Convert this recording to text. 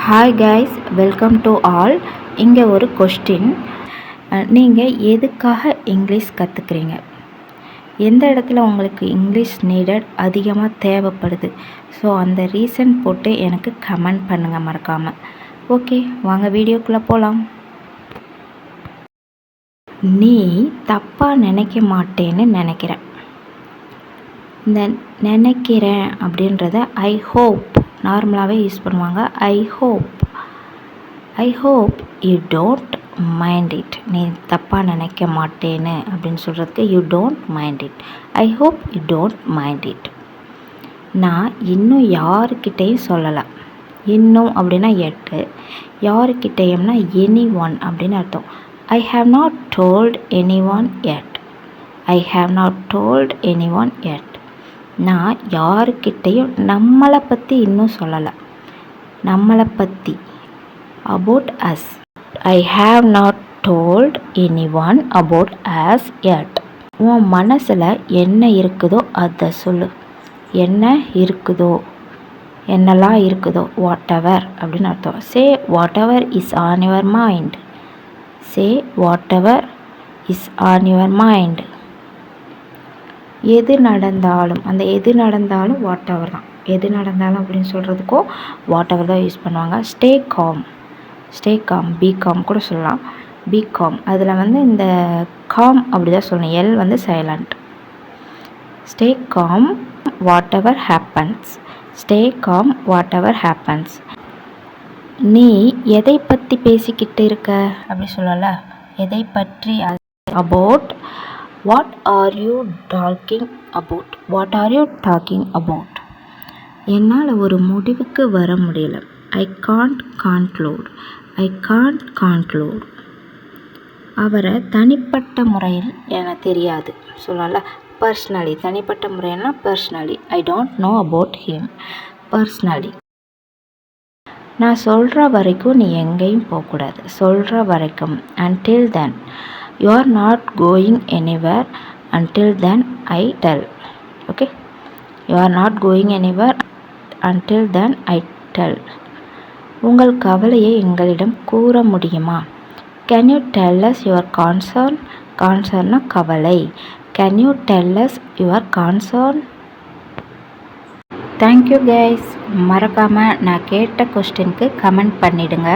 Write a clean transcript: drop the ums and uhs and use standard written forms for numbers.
Hi guys, welcome to all. இங்கே ஒரு question. நீங்கள் எதுக்காக இங்கிலீஷ் கற்றுக்குறீங்க? எந்த இடத்துல உங்களுக்கு இங்கிலீஷ் நீடட் அதிகமாக தேவைப்படுது? ஸோ அந்த ரீசன் போட்டு எனக்கு கமெண்ட் பண்ணுங்கள் மறக்காமல். ஓகே, வாங்க வீடியோக்குள்ளே போகலாம். நீ தப்பாக நினைக்க மாட்டேன்னு நினைக்கிறேன். இந்த நினைக்கிறேன் அப்படின்றத ஐ ஹோப் நார்மலாகவே யூஸ் பண்ணுவாங்க. I hope you don't mind it. நீ தப்பாக நினைக்க மாட்டேன்னு அப்படின்னு சொல்கிறதுக்கு you don't mind it. I hope you don't mind it. நான் இன்னும் யாருக்கிட்டேயும் சொல்லலை. இன்னும் அப்படின்னா எட்டு, யாருக்கிட்டேயும்னா எனி ஒன் அப்படின்னு அர்த்தம். I have not told anyone yet. I have not told anyone yet. நான் யாருக்கிட்டேயும் நம்மளை பற்றி இன்னும் சொல்லலை. நம்மளை பற்றி about us. I have not told anyone about us yet. உன் மனசில் என்ன இருக்குதோ அதை சொல்லு. என்ன இருக்குதோ, என்னெல்லாம் இருக்குதோ, வாட் எவர் அப்படின்னு அர்த்தம். Say what ever is on your mind. Say what ever is on your mind. எது நடந்தாலும், அந்த எது நடந்தாலும் வாட் எவர் தான். எது நடந்தாலும் அப்படின்னு சொல்கிறதுக்கும் வாட் எவர் தான் யூஸ் பண்ணுவாங்க. Stay calm. Stay calm, be calm கூட சொல்லலாம். பி காம், அதில் வந்து இந்த காம் அப்படி தான் சொல்லணும். எல் வந்து silent. Stay calm whatever happens. Stay calm whatever happens. நீ எதை பற்றி பேசிக்கிட்டு இருக்க அப்படி சொல்லல. எதை பற்றி? About. What are you talking about. What are you talking about. என்னால் ஒரு முடிவுக்கு வர முடியல. I can't conclude. I can't conclude. அவரை தனிப்பட்ட முறையில் எனக்கு தெரியாது சொல்லல. பர்சனலி, தனிப்பட்ட முறையில்னா personally. I don't know about him personally. நான் சொல்கிற வரைக்கும் நீ எங்கேயும் போகக்கூடாது. சொல்கிற வரைக்கும். Until then. You are not going anywhere until then I tell. Okay, you are not going anywhere until then I tell. உங்கள் கவலையை எங்களிடம் கூற முடியுமா? Can you tell us your concern. கான்சர்னா கவலை. Can you tell us your concern. Thank you guys. மறக்காமல் நான் கேட்ட கொஸ்டினுக்கு கமெண்ட் பண்ணிவிடுங்க.